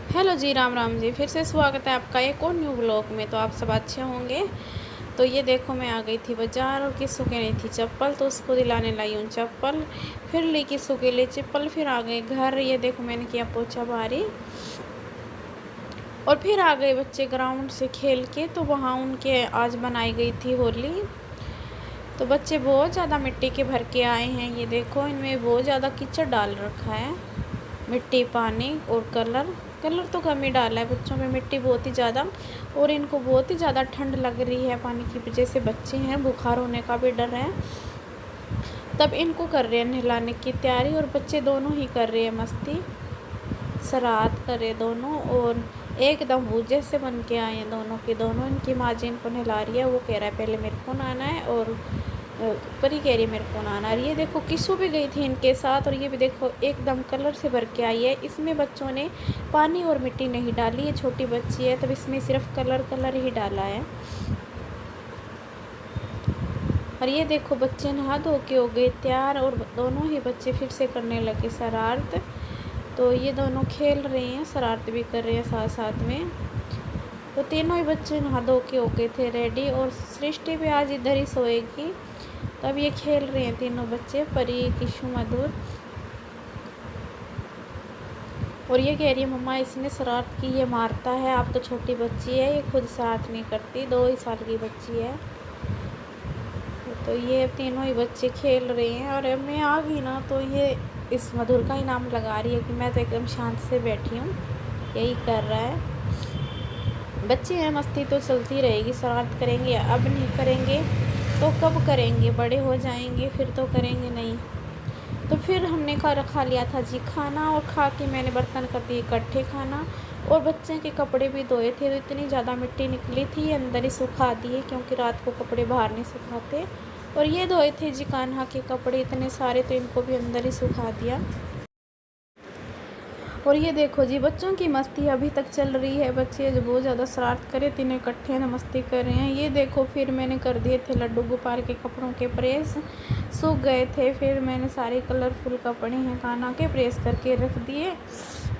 Hello जी, राम राम जी। फिर से स्वागत है आपका एक और न्यू ब्लॉग में। तो आप सब अच्छे होंगे। तो ये देखो, मैं आ गई थी बाज़ार और किसू के नहीं थी चप्पल, तो उसको दिलाने लाई हूँ चप्पल। फिर ली किसू के लिए चप्पल, फिर आ गए घर। ये देखो, मैंने किया पोछा बारी और फिर आ गए बच्चे ग्राउंड से खेल के। तो वहाँ उनके आज बनाई गई थी होली। तो बच्चे बहुत ज़्यादा मिट्टी के भर के आए हैं। ये देखो, इनमें बहुत ज़्यादा कीचड़ डाल रखा है, मिट्टी, पानी और कलर। कलर तो कम ही डाला है बच्चों में, मिट्टी बहुत ही ज़्यादा। और इनको बहुत ही ज़्यादा ठंड लग रही है पानी की वजह से। बच्चे हैं, बुखार होने का भी डर है। तब इनको कर रहे हैं नहलाने की तैयारी। और बच्चे दोनों ही कर रहे हैं मस्ती, शरारत कर रहे दोनों। और एकदम बूझे से बन के आए हैं दोनों के दोनों। इनकी माँ जी इनको नहला रही है। वो कह रहा है पहले मेरे को नहाना है, और परी कह रही है मेरे को नहाना। और ये देखो, किसू भी गई थी इनके साथ। और ये भी देखो, एकदम कलर से भर के आई है। इसमें बच्चों ने पानी और मिट्टी नहीं डाली। ये छोटी बच्ची है, तब इसमें सिर्फ कलर ही डाला है। और ये देखो, बच्चे नहा धो के हो गए तैयार। और दोनों ही बच्चे फिर से करने लगे शरारत। तो ये दोनों खेल रहे हैं, शरारत भी कर रहे हैं साथ साथ में। तो तीनों ही बच्चे नहा धो के हो गए थे रेडी। और सृष्टि भी आज इधर ही सोएगी। तब ये खेल रहे हैं तीनों बच्चे, परी, किशु, मधुर। और ये कह रही है मम्मा इसने शरारत की, ये मारता है। आप तो छोटी बच्ची है, ये खुद शरारत नहीं करती, 2 ही साल की बच्ची है। तो ये तीनों ही बच्चे खेल रहे हैं। और अब मैं आ गई ना, तो ये इस मधुर का ही नाम लगा रही है कि मैं तो एकदम शांत से बैठी हूँ। यही कर रहा है। बच्चे हैं, मस्ती तो चलती रहेगी। शरारत करेंगे, अब नहीं करेंगे तो कब करेंगे? बड़े हो जाएंगे फिर तो करेंगे नहीं। तो फिर हमने खा लिया था जी खाना। और खा के मैंने बर्तन कर दिए इकट्ठे खाना। और बच्चे के कपड़े भी धोए थे। तो इतनी ज़्यादा मिट्टी निकली थी, अंदर ही सुखा दिए, क्योंकि रात को कपड़े बाहर नहीं सुखाते। और ये धोए थे जी कान्हा के कपड़े इतने सारे, तो इनको भी अंदर ही सुखा दिया। और ये देखो जी, बच्चों की मस्ती अभी तक चल रही है। बच्चे जो बहुत ज़्यादा शरारत करे, तीनों इकट्ठे ना मस्ती कर रहे हैं। ये देखो, फिर मैंने कर दिए थे लड्डू गोपाल के कपड़ों के प्रेस, सूख गए थे। फिर मैंने सारे कलरफुल कपड़े हैं कान्हा के, प्रेस करके रख दिए।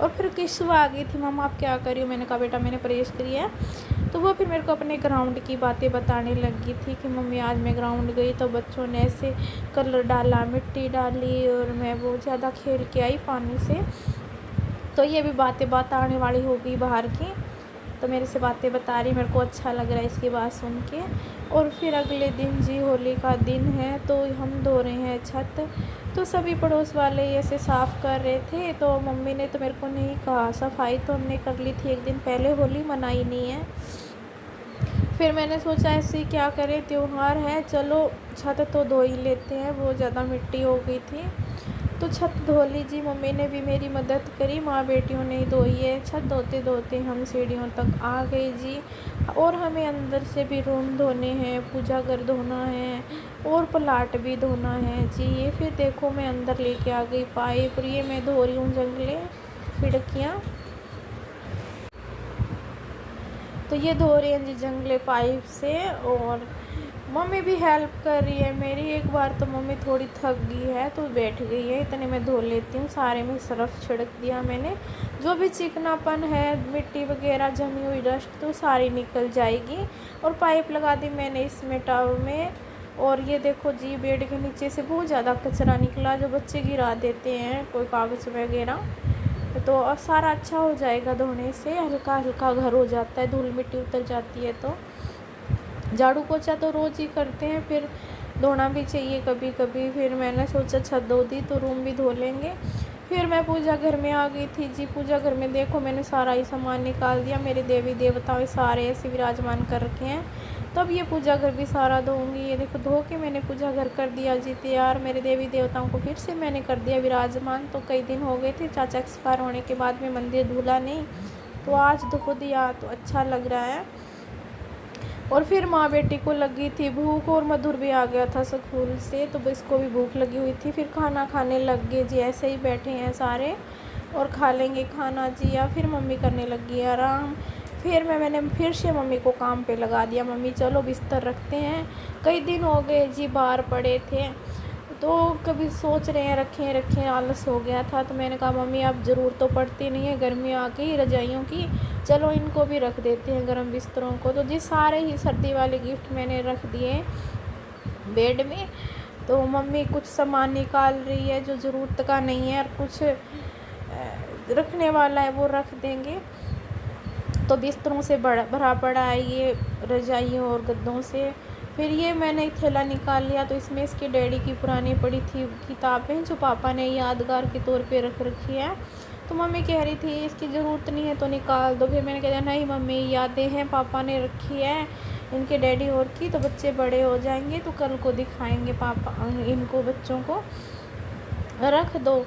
और फिर किशु आ गई थी, मम्मा आप क्या कर रही हो? मैंने कहा बेटा मैंने प्रेस किया है। तो वो फिर मेरे को अपने ग्राउंड की बातें बताने लगी थी कि मम्मी आज मैं ग्राउंड गई तो बच्चों ने ऐसे कलर डाला, मिट्टी डाली, और मैं बहुत ज़्यादा खेल के आई पानी से। तो ये भी बातें बताने वाली हो गई बाहर की। तो मेरे से बातें बता रही, मेरे को अच्छा लग रहा है इसकी बात सुन के। और फिर अगले दिन जी होली का दिन है, तो हम धो रहे हैं छत। तो सभी पड़ोस वाले ऐसे साफ़ कर रहे थे। तो मम्मी ने तो मेरे को नहीं कहा, सफाई तो हमने कर ली थी एक दिन पहले, होली मनाई नहीं है। फिर मैंने सोचा ऐसे क्या करें, त्यौहार है, चलो छत तो धो ही लेते हैं। बहुत ज़्यादा मिट्टी हो गई थी, तो छत धो ली जी। मम्मी ने भी मेरी मदद करी, माँ बेटियों ने ही धोई है। छत धोते धोते हम सीढ़ियों तक आ गए जी। और हमें अंदर से भी रूम धोने हैं, पूजा घर धोना है, और प्लाट भी धोना है जी। ये फिर देखो, मैं अंदर लेके आ गई पाइप, और ये मैं धो रही हूँ जंगले, खिड़कियाँ। तो ये धो रही हैं जी जंगले पाइप से। और मम्मी भी हेल्प कर रही है मेरी। एक बार तो मम्मी थोड़ी थक गई है तो बैठ गई है, इतने में धो लेती हूँ। सारे में सरफ छिड़क दिया मैंने, जो भी चिकनापन है, मिट्टी वगैरह जमी हुई डस्ट, तो सारी निकल जाएगी। और पाइप लगा दी मैंने इसमें टब में। और ये देखो जी, बेड के नीचे से बहुत ज़्यादा कचरा निकला, जो बच्चे गिरा देते हैं, कोई कागज़ वगैरह। तो सारा अच्छा हो जाएगा धोने से, हल्का हल्का घर हो जाता है, धूल मिट्टी उतर जाती है। तो झाड़ू पोछा तो रोज़ ही करते हैं, फिर धोना भी चाहिए कभी कभी। फिर मैंने सोचा छत धो दी तो रूम भी धो लेंगे। फिर मैं पूजा घर में आ गई थी जी। पूजा घर में देखो, मैंने सारा ही सामान निकाल दिया। मेरे देवी देवता सारे ऐसे विराजमान कर रखे हैं। तब ये पूजा घर भी सारा धोऊंगी। ये देखो, धो के मैंने पूजा घर कर दिया जी तैयार। मेरे देवी देवताओं को फिर से मैंने कर दिया विराजमान। तो कई दिन हो गए थे चाचा एक्सपायर होने के बाद में मंदिर धुला नहीं, तो आज धो दिया, तो अच्छा लग रहा है। और फिर माँ बेटी को लगी थी भूख, और मधुर भी आ गया था स्कूल से, तो इसको भी भूख लगी हुई थी। फिर खाना खाने लग गए जी, ऐसे ही बैठे हैं सारे और खा लेंगे खाना जी। या फिर मम्मी करने लगी आराम। फिर मैंने फिर से मम्मी को काम पे लगा दिया, मम्मी चलो बिस्तर रखते हैं, कई दिन हो गए जी बाहर पड़े थे। तो कभी सोच रहे हैं रखें रखें, आलस हो गया था। तो मैंने कहा मम्मी आप ज़रूरत तो पड़ती नहीं है गर्मी आ गई रजाइयों की, चलो इनको भी रख देते हैं गर्म बिस्तरों को। तो जी सारे ही सर्दी वाले गिफ्ट मैंने रख दिए बेड में। तो मम्मी कुछ सामान निकाल रही है जो ज़रूरत का नहीं है, और कुछ रखने वाला है वो रख देंगे। तो बिस्तरों से भरा पड़ा है ये रजाइयों और गद्दों से। फिर ये मैंने एक थैला निकाल लिया, तो इसमें इसके डैडी की पुरानी पड़ी थी किताबें जो पापा ने यादगार के तौर पे रख रखी है। तो मम्मी कह रही थी इसकी ज़रूरत नहीं है तो निकाल दो। फिर मैंने कहा नहीं मम्मी यादें हैं, पापा ने रखी है इनके डैडी और की, तो बच्चे बड़े हो जाएंगे तो कल को दिखाएंगे पापा इनको, बच्चों को रख दो।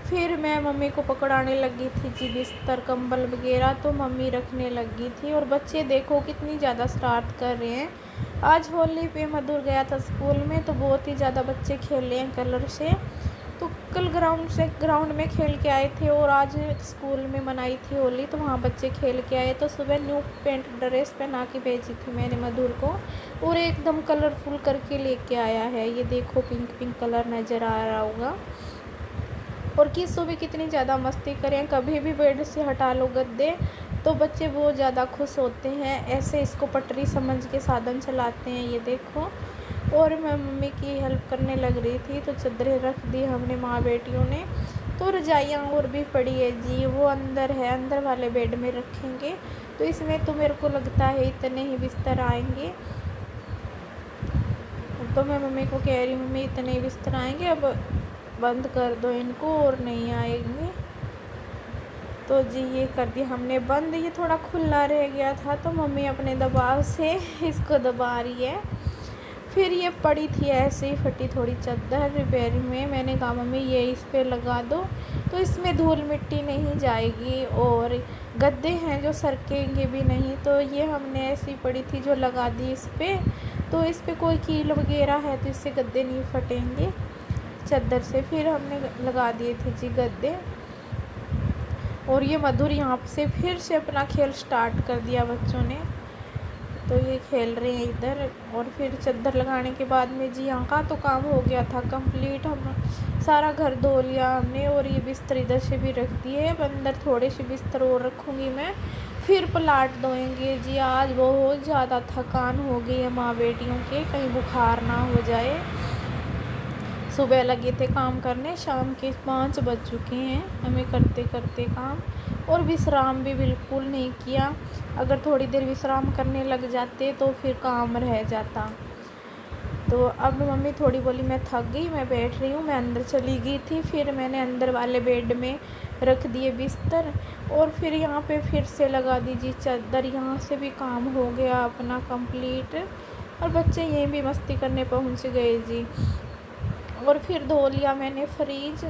फिर मैं मम्मी को पकड़ाने लगी थी जी बिस्तर कंबल वगैरह, तो मम्मी रखने लगी थी। और बच्चे देखो कितनी ज़्यादा शरारत कर रहे हैं। आज होली पे मधुर गया था स्कूल में, तो बहुत ही ज़्यादा बच्चे खेले हैं कलर से। तो कल ग्राउंड में खेल के आए थे, और आज स्कूल में मनाई थी होली, तो वहाँ बच्चे खेल के आए। तो सुबह न्यू पेंट ड्रेस पहना के भेजी थी मैंने मधुर को, और एकदम कलरफुल करके लेके आया है। ये देखो पिंक पिंक कलर नज़र आ रहा होगा। और किसो भी कितनी ज़्यादा मस्ती करें, कभी भी बेड से हटा लो गद्दे तो बच्चे बहुत ज़्यादा खुश होते हैं, ऐसे इसको पटरी समझ के साधन चलाते हैं। ये देखो। और मैं मम्मी की हेल्प करने लग रही थी, तो चादरें रख दी हमने माँ बेटियों ने। तो रजाइयाँ और भी पड़ी है जी, वो अंदर है, अंदर वाले बेड में रखेंगे। तो इसमें तो मेरे को लगता है इतने ही बिस्तर आएंगे। तो मैं मम्मी को कह रही हूँ मम्मी इतने ही बिस्तर आएंगे, अब बंद कर दो इनको और नहीं आएंगे। तो जी ये कर दिया हमने बंद। ये थोड़ा खुला रह गया था, तो मम्मी अपने दबाव से इसको दबा रही है। फिर ये पड़ी थी ऐसे ही फटी थोड़ी चादर रिपेयरिंग में, मैंने कहा मम्मी ये इस पे लगा दो, तो इसमें धूल मिट्टी नहीं जाएगी, और गद्दे हैं जो सरकेंगे भी नहीं। तो ये हमने ऐसी पड़ी थी जो लगा दी इस पर। तो इस पर कोई कील वगैरह है तो इससे गद्दे नहीं फटेंगे चादर से। फिर हमने लगा दिए थे जी गद्दे। और ये मधुर यहाँ से फिर से अपना खेल स्टार्ट कर दिया बच्चों ने, तो ये खेल रहे हैं इधर। और फिर चादर लगाने के बाद में जी यहाँ का तो काम हो गया था कंप्लीट। हम सारा घर धो लिया हमने, और ये बिस्तर इधर से भी रख दिए। अब अंदर थोड़े से बिस्तर और रखूँगी मैं, फिर प्लाट धोएंगे जी। आज बहुत ज़्यादा थकान हो गई है माँ बेटियों के, कहीं बुखार ना हो जाए। सुबह लगे थे काम करने, शाम के 5 बज चुके हैं हमें करते करते काम, और विश्राम भी बिल्कुल नहीं किया। अगर थोड़ी देर विश्राम करने लग जाते तो फिर काम रह जाता। तो अब मम्मी थोड़ी बोली मैं थक गई, मैं बैठ रही हूँ, मैं अंदर चली गई थी। फिर मैंने अंदर वाले बेड में रख दिए बिस्तर, और फिर यहाँ पे फिर से लगा दीजिए चादर। यहाँ से भी काम हो गया अपना कंप्लीट, और बच्चे यहीं भी मस्ती करने पहुँच गए जी। और फिर धो लिया मैंने फ्रिज,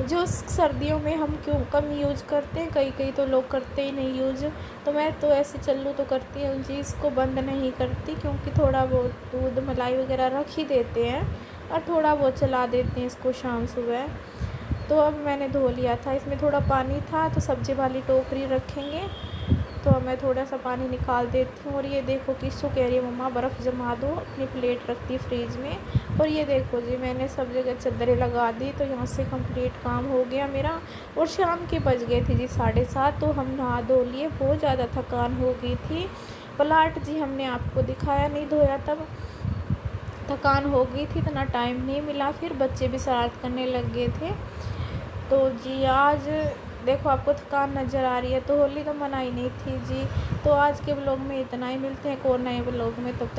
जो सर्दियों में हम क्यों कम यूज करते हैं, कई तो लोग करते ही नहीं यूज। तो मैं तो ऐसे चलूँ तो करती हूँ जी, इसको बंद नहीं करती, क्योंकि थोड़ा बहुत दूध मलाई वगैरह रख ही देते हैं, और थोड़ा बहुत चला देते हैं इसको शाम सुबह। तो अब मैंने धो लिया था, इसमें थोड़ा पानी था, तो सब्ज़ी वाली टोकरी रखेंगे, तो मैं थोड़ा सा पानी निकाल देती हूँ। और ये देखो किसको कह रही है मम्मा बर्फ़ जमा दो, अपनी प्लेट रख दी फ्रिज में। और ये देखो जी मैंने सब जगह चादरें लगा दी, तो यहाँ से कंप्लीट काम हो गया मेरा। और शाम के बज गए थे जी 7:30, तो हम नहा धो लिए, बहुत ज़्यादा थकान हो गई थी। प्लाट जी हमने आपको दिखाया नहीं धोया, तब थकान हो गई थी, इतना टाइम नहीं मिला। फिर बच्चे भी शरारत करने लग गए थे। तो जी आज देखो आपको थकान नज़र आ रही है, तो होली तो मनाई नहीं थी जी। तो आज के ब्लॉग में इतना ही, मिलते हैं एक और नए ब्लॉग में, तब तक